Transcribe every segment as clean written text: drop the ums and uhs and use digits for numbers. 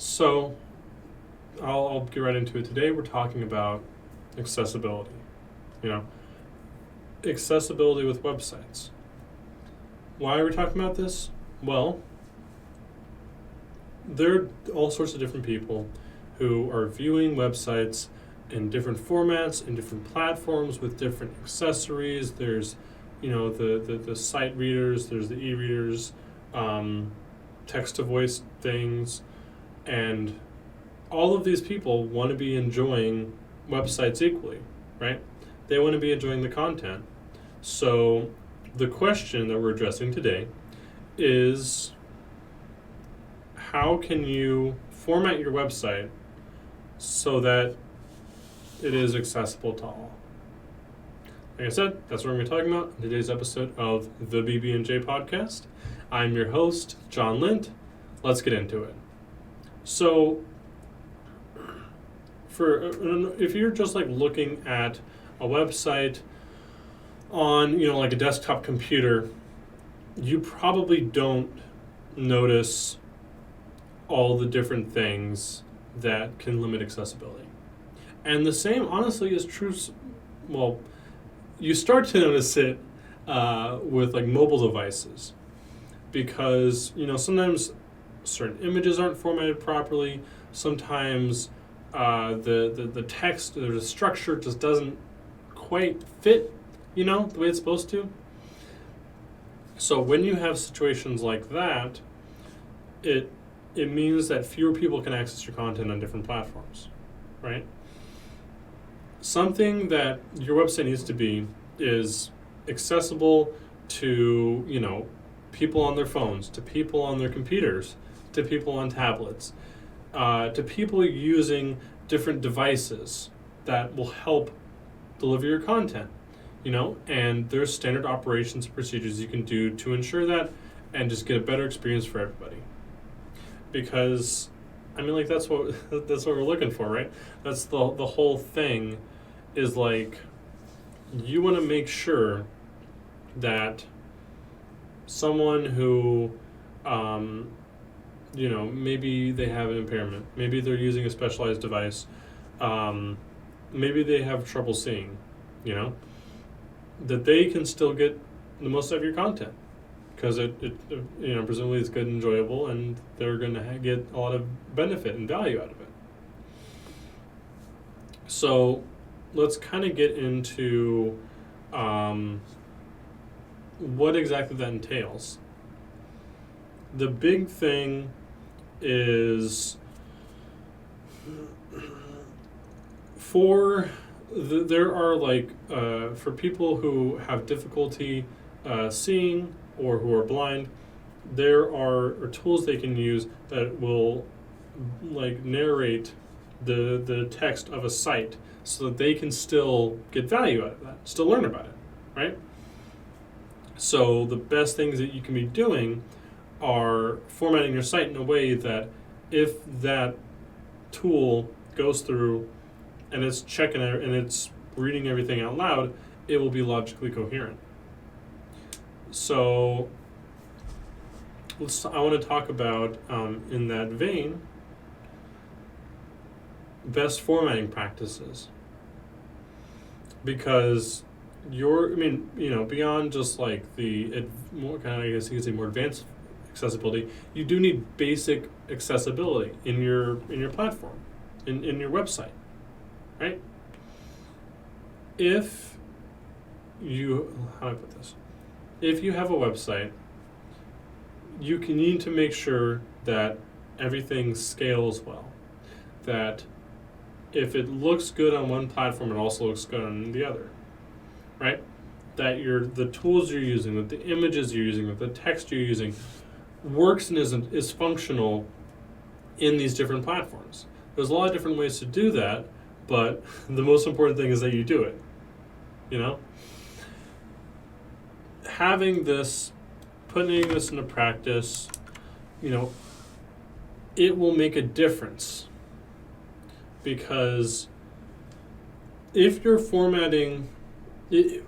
So I'll get right into it. Today we're talking about accessibility. You know, accessibility with websites. Why are we talking about this? Well, there are all sorts of different people who are viewing websites in different formats, in different platforms with different accessories. There's, the sight readers, there's the e-readers, text-to-voice things, and all of these people want to be enjoying websites equally, right? They want to be enjoying the content. So the question that we're addressing today is, how can you format your website so that it is accessible to all? Like I said, that's what we're going to be talking about in today's episode of the BB&J podcast. I'm your host, John Lint. Let's get into it. So, if you're just like looking at a website on, like a desktop computer, you probably don't notice all the different things that can limit accessibility. And the same, honestly, is true. Well, you start to notice it with like mobile devices, because sometimes certain images aren't formatted properly. Sometimes the text or the structure just doesn't quite fit, the way it's supposed to. So when you have situations like that, it means that fewer people can access your content on different platforms, right? Something that your website needs to be is accessible to, people on their phones, to people on their computers, to people on tablets, to people using different devices that will help deliver your content, and there's standard operations and procedures you can do to ensure that and just get a better experience for everybody. Because, that's what we're looking for, right? That's the whole thing, is like, you want to make sure that someone who, maybe they have an impairment, maybe they're using a specialized device, maybe they have trouble seeing, that they can still get the most out of your content, because it presumably it's good and enjoyable, and they're going to get a lot of benefit and value out of it. So let's kind of get into what exactly that entails. The big thing is for people who have difficulty seeing or who are blind, there are tools they can use that will narrate the text of a site so that they can still get value out of that, still learn about it, right? So the best things that you can be doing are formatting your site in a way that if that tool goes through and it's checking it and it's reading everything out loud, it will be logically coherent. So I want to talk about, in that vein, best formatting practices. Because beyond just like the more kind of, I guess you could say, more advanced accessibility, you do need basic accessibility in your platform, in your website, right? If you have a website, you need to make sure that everything scales well, that if it looks good on one platform, it also looks good on the other, right? That the tools you're using, that the images you're using, that the text you're using works and is functional in these different platforms. There's a lot of different ways to do that, but the most important thing is that you do it, Putting this into practice, it will make a difference. Because if you're formatting, if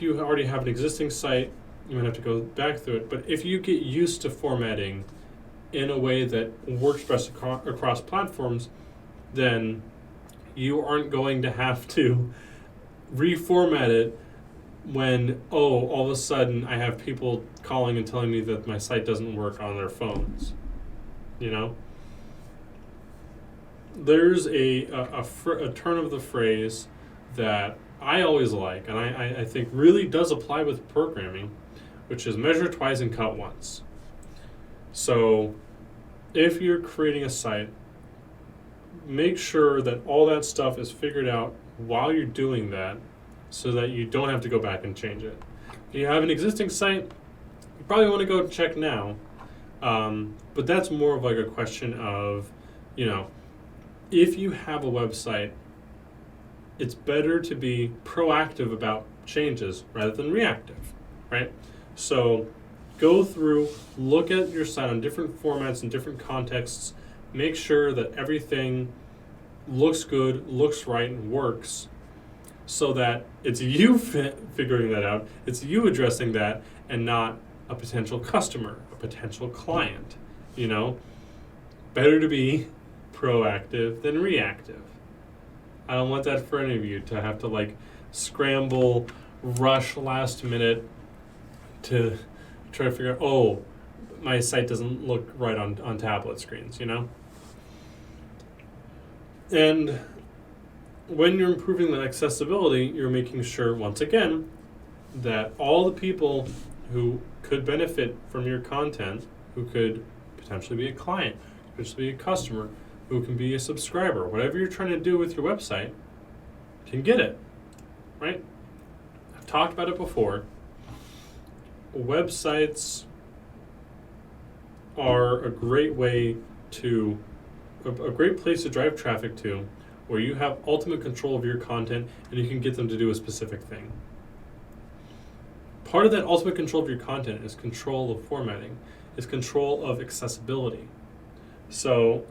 you already have an existing site, you might have to go back through it. But if you get used to formatting in a way that works best across platforms, then you aren't going to have to reformat it when, all of a sudden I have people calling and telling me that my site doesn't work on their phones. You know? There's a turn of the phrase that I always like, and I think really does apply with programming, which is measure twice and cut once. So if you're creating a site, make sure that all that stuff is figured out while you're doing that so that you don't have to go back and change it. If you have an existing site, you probably want to go check now. But that's more of like a question of, if you have a website, it's better to be proactive about changes rather than reactive, right? So go through, look at your site on different formats and different contexts, make sure that everything looks good, looks right, and works, so that it's you figuring that out, it's you addressing that, and not a potential customer, a potential client, Better to be proactive than reactive. I don't want that for any of you to have to scramble, rush last minute to try to figure out, my site doesn't look right on tablet screens, And when you're improving the accessibility, you're making sure, once again, that all the people who could benefit from your content, who could potentially be a client, potentially be a customer, who can be a subscriber, whatever you're trying to do with your website, can get it, right? I've talked about it before. Websites are a great way to, a great place to drive traffic to, where you have ultimate control of your content and you can get them to do a specific thing. Part of that ultimate control of your content is control of formatting, is control of accessibility. So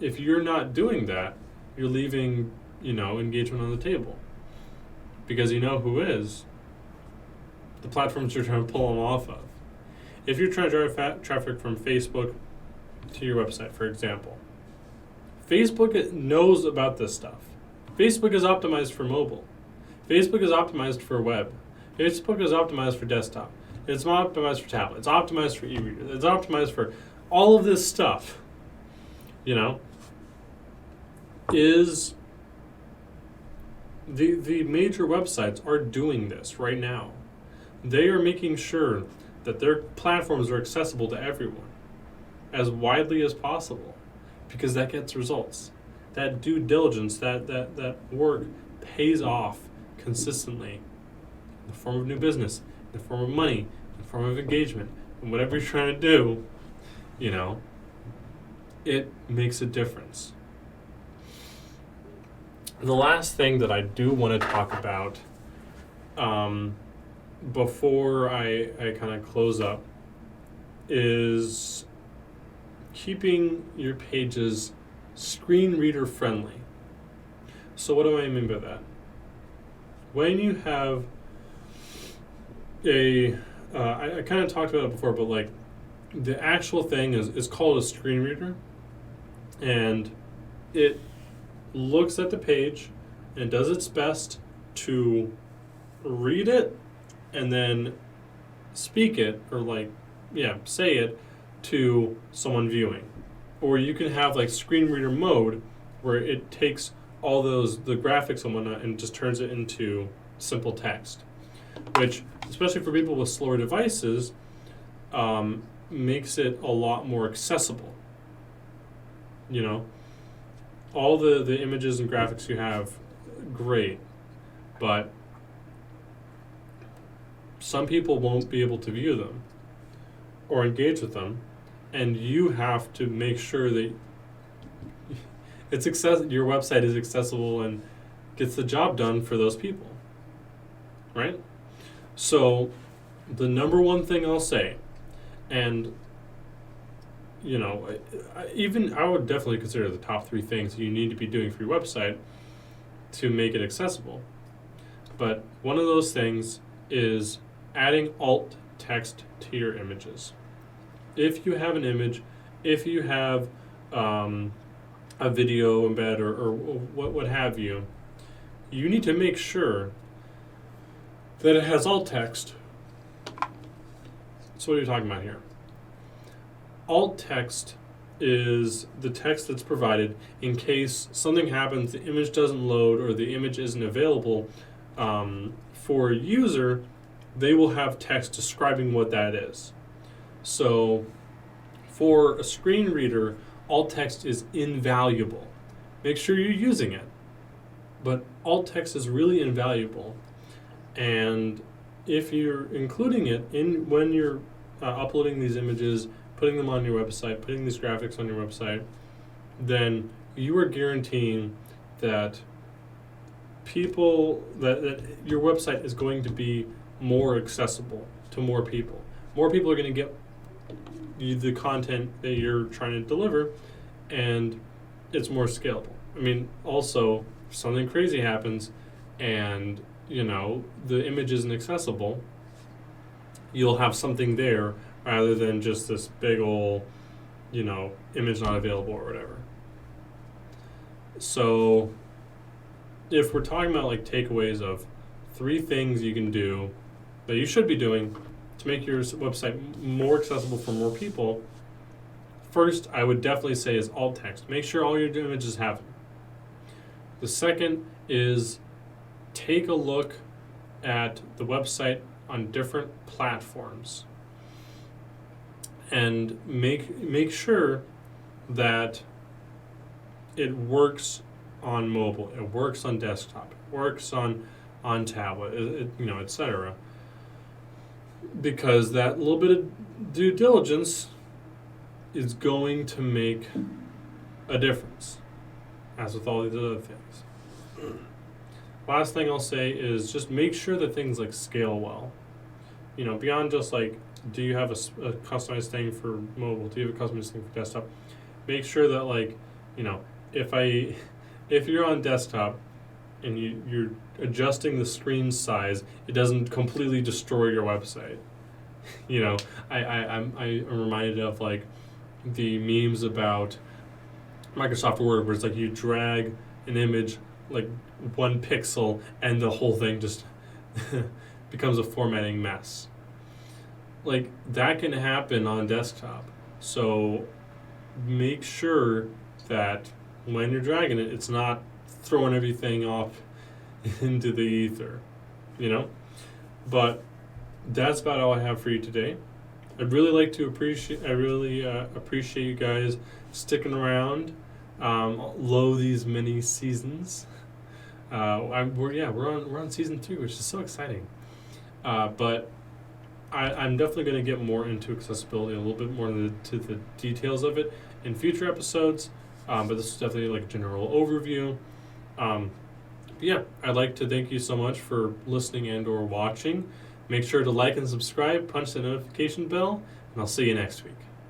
if you're not doing that, you're leaving, engagement on the table. Because who is, the platforms you're trying to pull them off of. If you're trying to drive traffic from Facebook to your website, for example, Facebook knows about this stuff. Facebook is optimized for mobile. Facebook is optimized for web. Facebook is optimized for desktop. It's optimized for tablet. It's optimized for e-reader. It's optimized for all of this stuff. Is the major websites are doing this right now. They are making sure that their platforms are accessible to everyone as widely as possible, because that gets results. That due diligence, that work pays off consistently in the form of new business, in the form of money, in the form of engagement, and whatever you're trying to do, it makes a difference. The last thing that I do want to talk about before I kind of close up is keeping your pages screen reader friendly. So what do I mean by that? When you have I kind of talked about it before, but the actual thing is called a screen reader, and it looks at the page and does its best to read it and then speak it, or say it to someone viewing. Or you can have screen reader mode, where it takes all the graphics and whatnot and just turns it into simple text, which, especially for people with slower devices, makes it a lot more accessible. All the images and graphics you have, great, but some people won't be able to view them or engage with them, and you have to make sure that your website is accessible and gets the job done for those people, right? So the number one thing I'll say, and I would definitely consider the top 3 things you need to be doing for your website to make it accessible. But one of those things is adding alt text to your images. If you have an image if you have a video embed or what have you, you need to make sure that it has alt text. So what are you talking about here? Alt text is the text that's provided in case something happens, the image doesn't load, or the image isn't available for a user. They will have text describing what that is. So for a screen reader, alt text is invaluable. Make sure you're using it. But alt text is really invaluable. And if you're including it in when you're uploading these images, putting them on your website, putting these graphics on your website, then you are guaranteeing that that your website is going to be more accessible to more people. More people are going to get the content that you're trying to deliver, and it's more scalable. I mean, also, if something crazy happens and, the image isn't accessible, you'll have something there rather than just this big ol', image not available or whatever. So if we're talking about like takeaways of 3 things you can do that you should be doing to make your website more accessible for more people, first I would definitely say is alt text. Make sure all your images have it. The second is take a look at the website on different platforms and make sure that it works on mobile, it works on desktop, it works on tablet, etc. Because that little bit of due diligence is going to make a difference, as with all these other things. Last thing I'll say is just make sure that things like scale well. Beyond just like, do you have a customized thing for mobile? Do you have a customized thing for desktop? Make sure that if you're on desktop and you're adjusting the screen size, it doesn't completely destroy your website. I'm reminded of like the memes about Microsoft Word, where it's like you drag an image like 1 pixel and the whole thing just becomes a formatting mess. Like that can happen on desktop. So make sure that when you're dragging it, it's not throwing everything off into the ether, But that's about all I have for you today. I'd really appreciate you guys sticking around, these mini seasons. We're on season 2, which is so exciting. But I'm definitely going to get more into accessibility, a little bit more into the details of it in future episodes. But this is definitely like a general overview. I'd like to thank you so much for listening and or watching. Make sure to like and subscribe, punch the notification bell, and I'll see you next week.